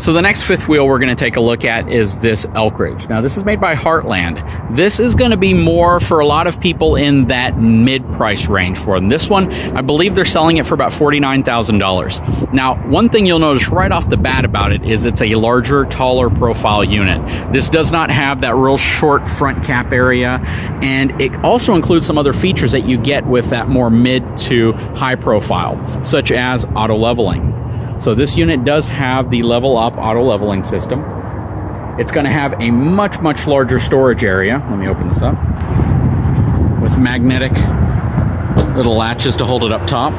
So the next fifth wheel we're going to take a look at is this Elkridge. Now this is made by Heartland. This is going to be more for a lot of people in that mid-price range for them. This one, I believe they're selling it for about $49,000. Now, one thing you'll notice right off the bat about it is it's a larger, taller profile unit. This does not have that real short front cap area, and it also includes some other features that you get with that more mid to high profile, such as auto leveling. So this unit does have the level up auto leveling system. It's going to have a much, much larger storage area. Let me open this up. With magnetic little latches to hold it up top.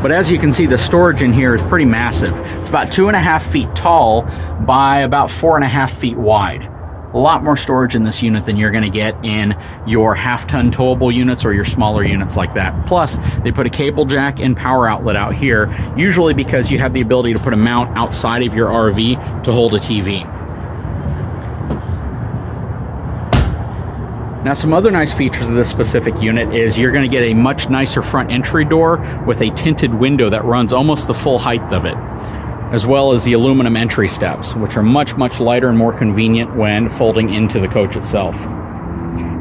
But as you can see, the storage in here is pretty massive. It's about 2.5 feet tall by about 4.5 feet wide. A lot more storage in this unit than you're going to get in your half-ton towable units or your smaller units like that. Plus, they put a cable jack and power outlet out here, usually because you have the ability to put a mount outside of your RV to hold a TV. Now, some other nice features of this specific unit is you're going to get a much nicer front entry door with a tinted window that runs almost the full height of it, as well as the aluminum entry steps, which are much, much lighter and more convenient when folding into the coach itself.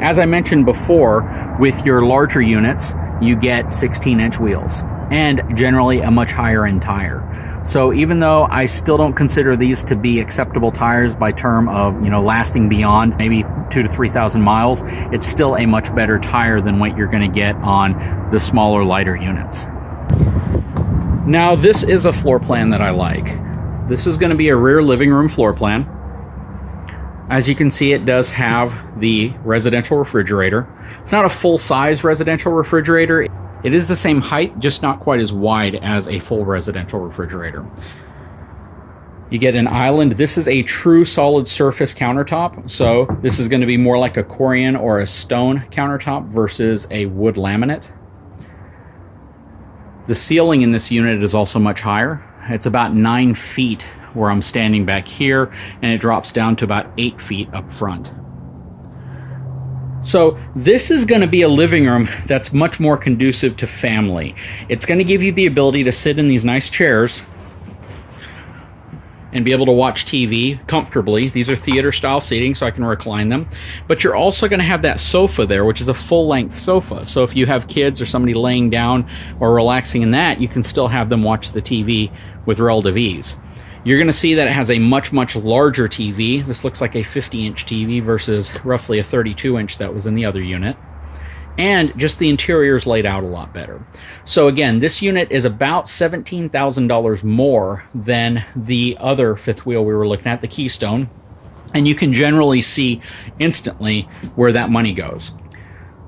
As I mentioned before, with your larger units, you get 16-inch wheels and generally a much higher end tire. So even though I still don't consider these to be acceptable tires by term of, lasting beyond maybe 2,000 to 3,000 miles, it's still a much better tire than what you're going to get on the smaller, lighter units. Now, this is a floor plan that I like. This is going to be a rear living room floor plan. As you can see, it does have the residential refrigerator. It's not a full-size residential refrigerator. It is the same height, just not quite as wide as a full residential refrigerator. You get an island. This is a true solid surface countertop, so this is going to be more like a Corian or a stone countertop versus a wood laminate. The ceiling in this unit is also much higher. It's about 9 feet where I'm standing back here, and it drops down to about 8 feet up front. So this is going to be a living room that's much more conducive to family. It's going to give you the ability to sit in these nice chairs and be able to watch TV comfortably. These are theater style seating, so I can recline them. But you're also going to have that sofa there, which is a full-length sofa. So if you have kids or somebody laying down or relaxing in that, you can still have them watch the TV with relative ease. You're going to see that it has a much, much larger TV. This looks like a 50-inch TV versus roughly a 32-inch that was in the other unit. And just the interior is laid out a lot better. So again, this unit is about $17,000 more than the other fifth wheel we were looking at, the Keystone. And you can generally see instantly where that money goes.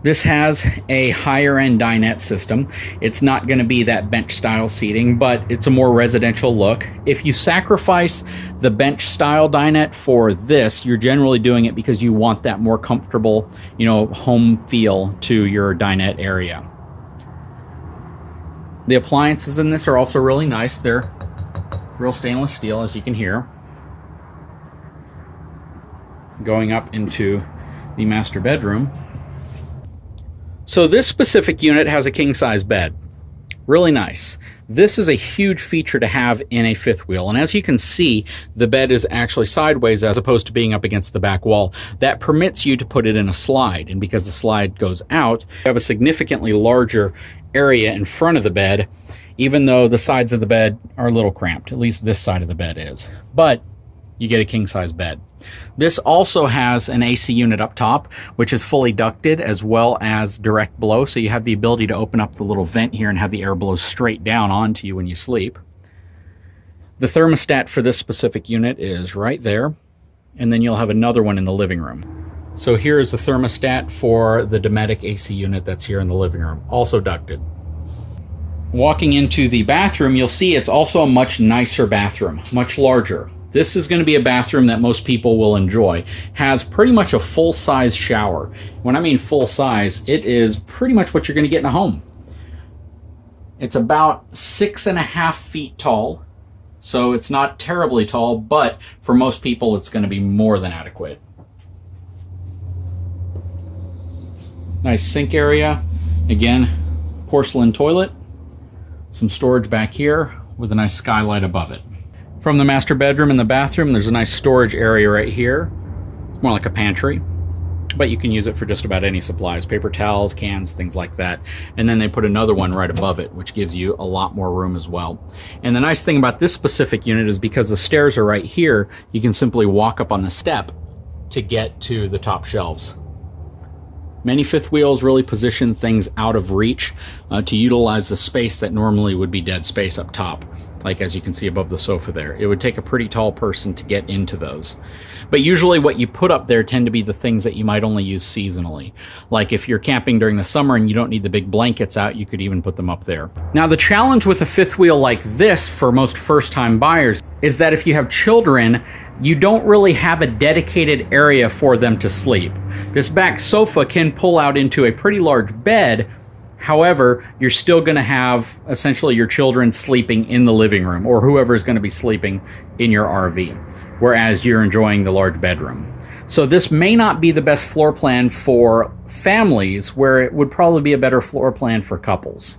This has a higher end dinette system. It's not going to be that bench style seating, but it's a more residential look. If you sacrifice the bench style dinette for this, you're generally doing it because you want that more comfortable, home feel to your dinette area. The appliances in this are also really nice. They're real stainless steel, as you can hear. Going up into the master bedroom. So this specific unit has a king-size bed. Really nice. This is a huge feature to have in a fifth wheel. And as you can see, the bed is actually sideways as opposed to being up against the back wall. That permits you to put it in a slide. And because the slide goes out, you have a significantly larger area in front of the bed, even though the sides of the bed are a little cramped. At least this side of the bed is. But you get a king-size bed. This also has an AC unit up top, which is fully ducted as well as direct blow, so you have the ability to open up the little vent here and have the air blow straight down onto you when you sleep. The thermostat for this specific unit is right there, and then you'll have another one in the living room. So here is the thermostat for the Dometic AC unit that's here in the living room, also ducted. Walking into the bathroom, you'll see it's also a much nicer bathroom, much larger. This is going to be a bathroom that most people will enjoy. Has pretty much a full-size shower. When I mean full-size, it is pretty much what you're going to get in a home. It's about 6.5 feet tall, so it's not terribly tall, but for most people it's going to be more than adequate. Nice sink area. Again, porcelain toilet. Some storage back here with a nice skylight above it. From the master bedroom and the bathroom, there's a nice storage area right here. It's more like a pantry, but you can use it for just about any supplies, paper towels, cans, things like that. And then they put another one right above it, which gives you a lot more room as well. And the nice thing about this specific unit is because the stairs are right here, you can simply walk up on the step to get to the top shelves. Many fifth wheels really position things out of reach to utilize the space that normally would be dead space up top. Like as you can see above the sofa there. It would take a pretty tall person to get into those. But usually what you put up there tend to be the things that you might only use seasonally. Like if you're camping during the summer and you don't need the big blankets out, you could even put them up there. Now the challenge with a fifth wheel like this for most first-time buyers is that if you have children, you don't really have a dedicated area for them to sleep. This back sofa can pull out into a pretty large bed. However, you're still going to have essentially your children sleeping in the living room or whoever is going to be sleeping in your RV, whereas you're enjoying the large bedroom. So this may not be the best floor plan for families, where it would probably be a better floor plan for couples.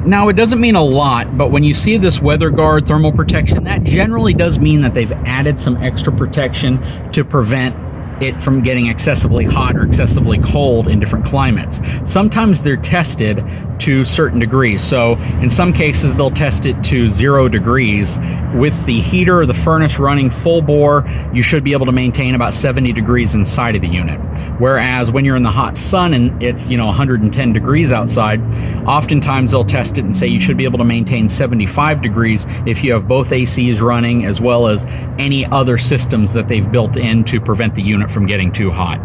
Now, it doesn't mean a lot, but when you see this weather guard thermal protection, that generally does mean that they've added some extra protection to prevent it from getting excessively hot or excessively cold in different climates. Sometimes they're tested to certain degrees. So in some cases, they'll test it to 0 degrees. With the heater or the furnace running full bore, you should be able to maintain about 70 degrees inside of the unit. Whereas when you're in the hot sun and it's 110 degrees outside, oftentimes they'll test it and say you should be able to maintain 75 degrees if you have both ACs running as well as any other systems that they've built in to prevent the unit from getting too hot.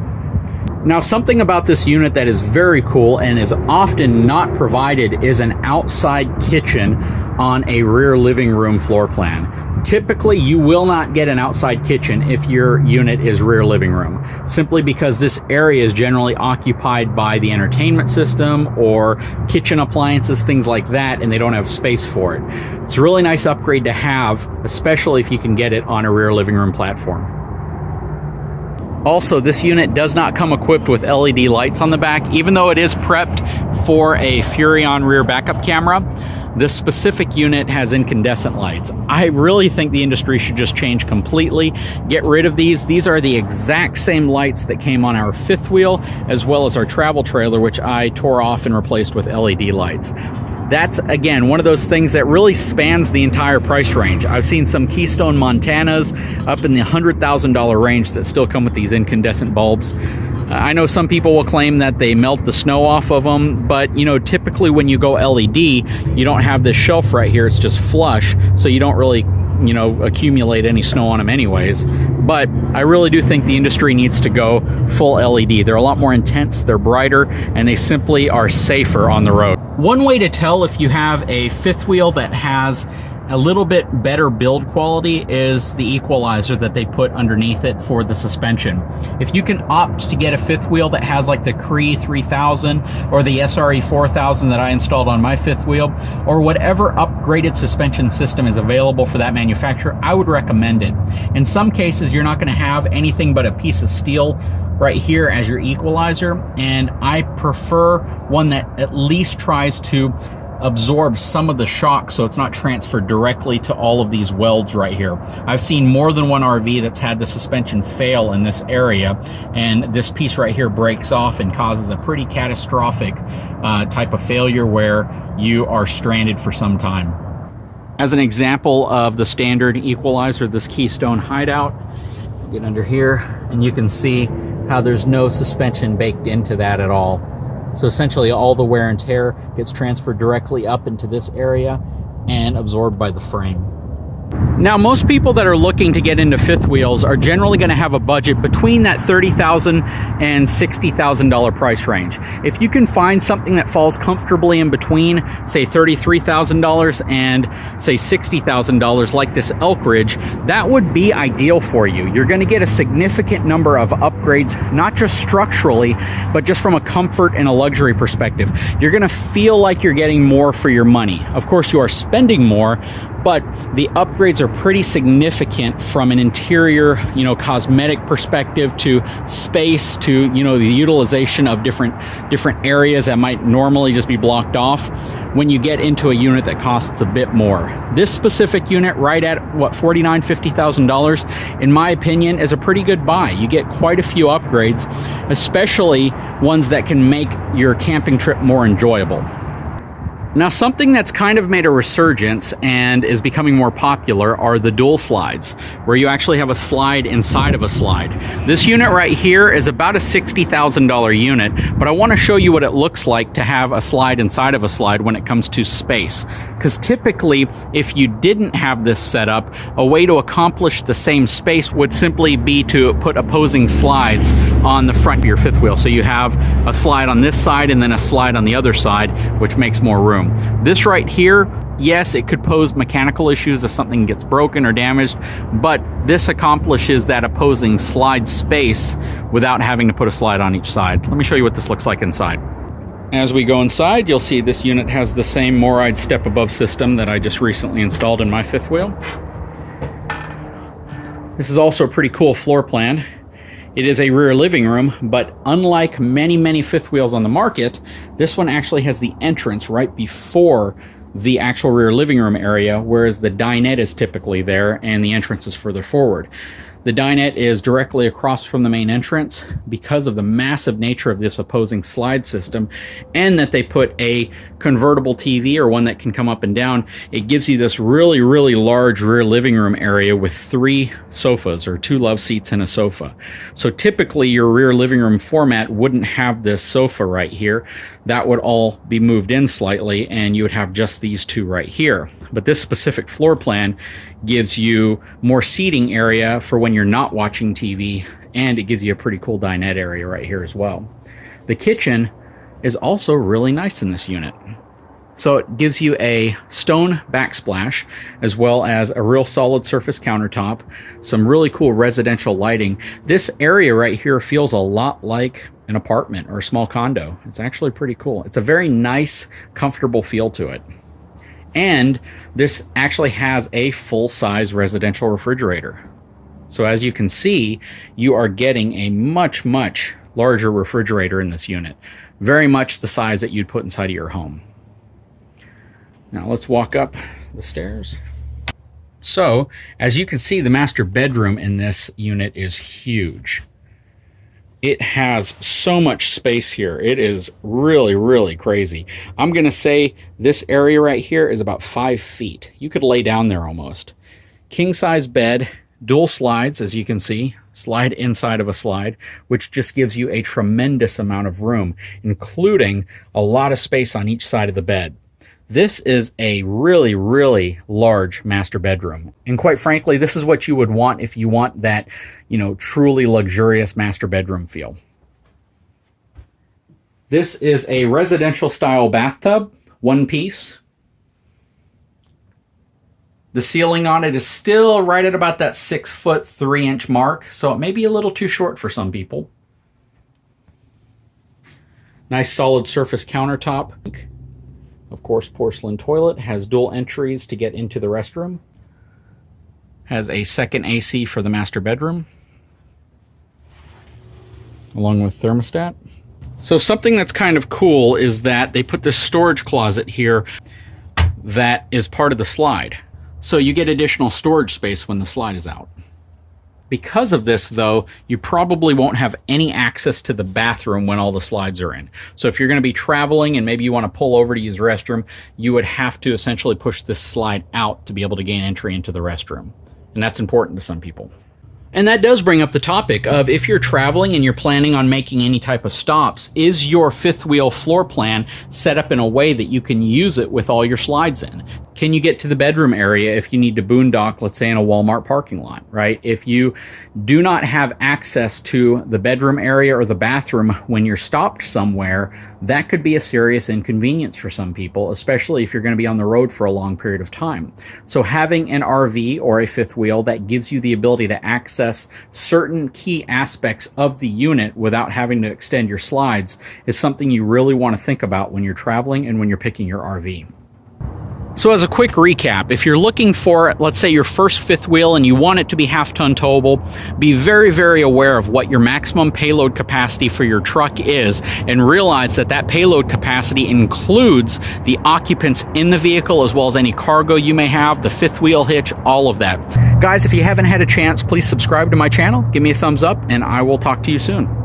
Now, something about this unit that is very cool and is often not provided is an outside kitchen on a rear living room floor plan. Typically, you will not get an outside kitchen if your unit is rear living room, simply because this area is generally occupied by the entertainment system or kitchen appliances, things like that, and they don't have space for it. It's a really nice upgrade to have, especially if you can get it on a rear living room platform. Also, this unit does not come equipped with LED lights on the back, even though it is prepped for a Furrion rear backup camera. This specific unit has incandescent lights. I really think the industry should just change completely, get rid of these. These are the exact same lights that came on our fifth wheel, as well as our travel trailer, which I tore off and replaced with LED lights. That's, again, one of those things that really spans the entire price range. I've seen some Keystone Montanas up in the $100,000 range that still come with these incandescent bulbs. I know some people will claim that they melt the snow off of them, but typically when you go LED, you don't have this shelf right here. It's just flush, so you don't really accumulate any snow on them anyways. But I really do think the industry needs to go full LED. They're a lot more intense, they're brighter, and they simply are safer on the road. One way to tell if you have a fifth wheel that has a little bit better build quality is the equalizer that they put underneath it for the suspension. If you can opt to get a fifth wheel that has like the CRE3000 or the SRE4000 that I installed on my fifth wheel, or whatever upgraded suspension system is available for that manufacturer, I would recommend it. In some cases, you're not going to have anything but a piece of steel right here as your equalizer, and I prefer one that at least tries to absorb some of the shock so it's not transferred directly to all of these welds right here. I've seen more than one RV that's had the suspension fail in this area, and this piece right here breaks off and causes a pretty catastrophic type of failure where you are stranded for some time. As an example of the standard equalizer, this Keystone Hideout, get under here and you can see how there's no suspension baked into that at all. So essentially all the wear and tear gets transferred directly up into this area and absorbed by the frame. Now, most people that are looking to get into fifth wheels are generally going to have a budget between that $30,000 and $60,000 price range. If you can find something that falls comfortably in between, say $33,000 and say $60,000, like this Elk Ridge, that would be ideal for you. You're going to get a significant number of upgrades, not just structurally, but just from a comfort and a luxury perspective. You're going to feel like you're getting more for your money. Of course, you are spending more, but the upgrades are pretty significant from an interior, cosmetic perspective, to space, to, the utilization of different areas that might normally just be blocked off when you get into a unit that costs a bit more. This specific unit, right at $49,000, $50,000, in my opinion, is a pretty good buy. You get quite a few upgrades, especially ones that can make your camping trip more enjoyable. Now, something that's kind of made a resurgence and is becoming more popular are the dual slides, where you actually have a slide inside of a slide. This unit right here is about a $60,000 unit, but I want to show you what it looks like to have a slide inside of a slide when it comes to space. Because typically, if you didn't have this set up, a way to accomplish the same space would simply be to put opposing slides on the front of your fifth wheel. So you have a slide on this side and then a slide on the other side, which makes more room. This right here, yes, it could pose mechanical issues if something gets broken or damaged, but this accomplishes that opposing slide space without having to put a slide on each side. Let me show you what this looks like inside. As we go inside, you'll see this unit has the same Morryde step above system that I just recently installed in my fifth wheel. This is also a pretty cool floor plan. It is a rear living room, but unlike many fifth wheels on the market, this one actually has the entrance right before the actual rear living room area, whereas the dinette is typically there and the entrance is further forward. The dinette is directly across from the main entrance because of the massive nature of this opposing slide system, and that they put a convertible TV, or one that can come up and down. It gives you this really large rear living room area with 3 sofas, or 2 love seats and a sofa. So typically your rear living room format wouldn't have this sofa right here. That would all be moved in slightly and you would have just these 2 right here. But this specific floor plan gives you more seating area for when you're not watching TV, and it gives you a pretty cool dinette area right here as well. The kitchen is also really nice in this unit. So it gives you a stone backsplash, as well as a real solid surface countertop, some really cool residential lighting. This area right here feels a lot like an apartment or a small condo. It's actually pretty cool. It's a very nice, comfortable feel to it. And this actually has a full-size residential refrigerator. So as you can see, you are getting a much larger refrigerator in this unit. Very much the size that you'd put inside of your home. Now let's walk up the stairs. So, as you can see, the master bedroom in this unit is huge. It has so much space here. It is really crazy. I'm going to say this area right here is about 5 feet. You could lay down there almost. King size bed, dual slides, as you can see, slide inside of a slide, which just gives you a tremendous amount of room, including a lot of space on each side of the bed. This is a really large master bedroom. And quite frankly, this is what you would want if you want that, truly luxurious master bedroom feel. This is a residential style bathtub, 1 piece. The ceiling on it is still right at about that 6 foot 3 inch mark, so it may be a little too short for some people. Nice solid surface countertop. Of course, porcelain toilet, has dual entries to get into the restroom. Has a second AC for the master bedroom, along with thermostat. So something that's kind of cool is that they put this storage closet here that is part of the slide. So you get additional storage space when the slide is out. Because of this, though, you probably won't have any access to the bathroom when all the slides are in. So if you're going to be traveling and maybe you want to pull over to use the restroom, you would have to essentially push this slide out to be able to gain entry into the restroom. And that's important to some people. And that does bring up the topic of, if you're traveling and you're planning on making any type of stops, is your fifth wheel floor plan set up in a way that you can use it with all your slides in? Can you get to the bedroom area if you need to boondock, let's say in a Walmart parking lot, right? If you do not have access to the bedroom area or the bathroom when you're stopped somewhere, that could be a serious inconvenience for some people, especially if you're going to be on the road for a long period of time. So having an RV or a fifth wheel that gives you the ability to access certain key aspects of the unit without having to extend your slides is something you really want to think about when you're traveling and when you're picking your RV. So as a quick recap, if you're looking for, let's say, your first fifth wheel and you want it to be half-ton towable, be very, very aware of what your maximum payload capacity for your truck is, and realize that that payload capacity includes the occupants in the vehicle as well as any cargo you may have, the fifth wheel hitch, all of that. Guys, if you haven't had a chance, please subscribe to my channel, give me a thumbs up, and I will talk to you soon.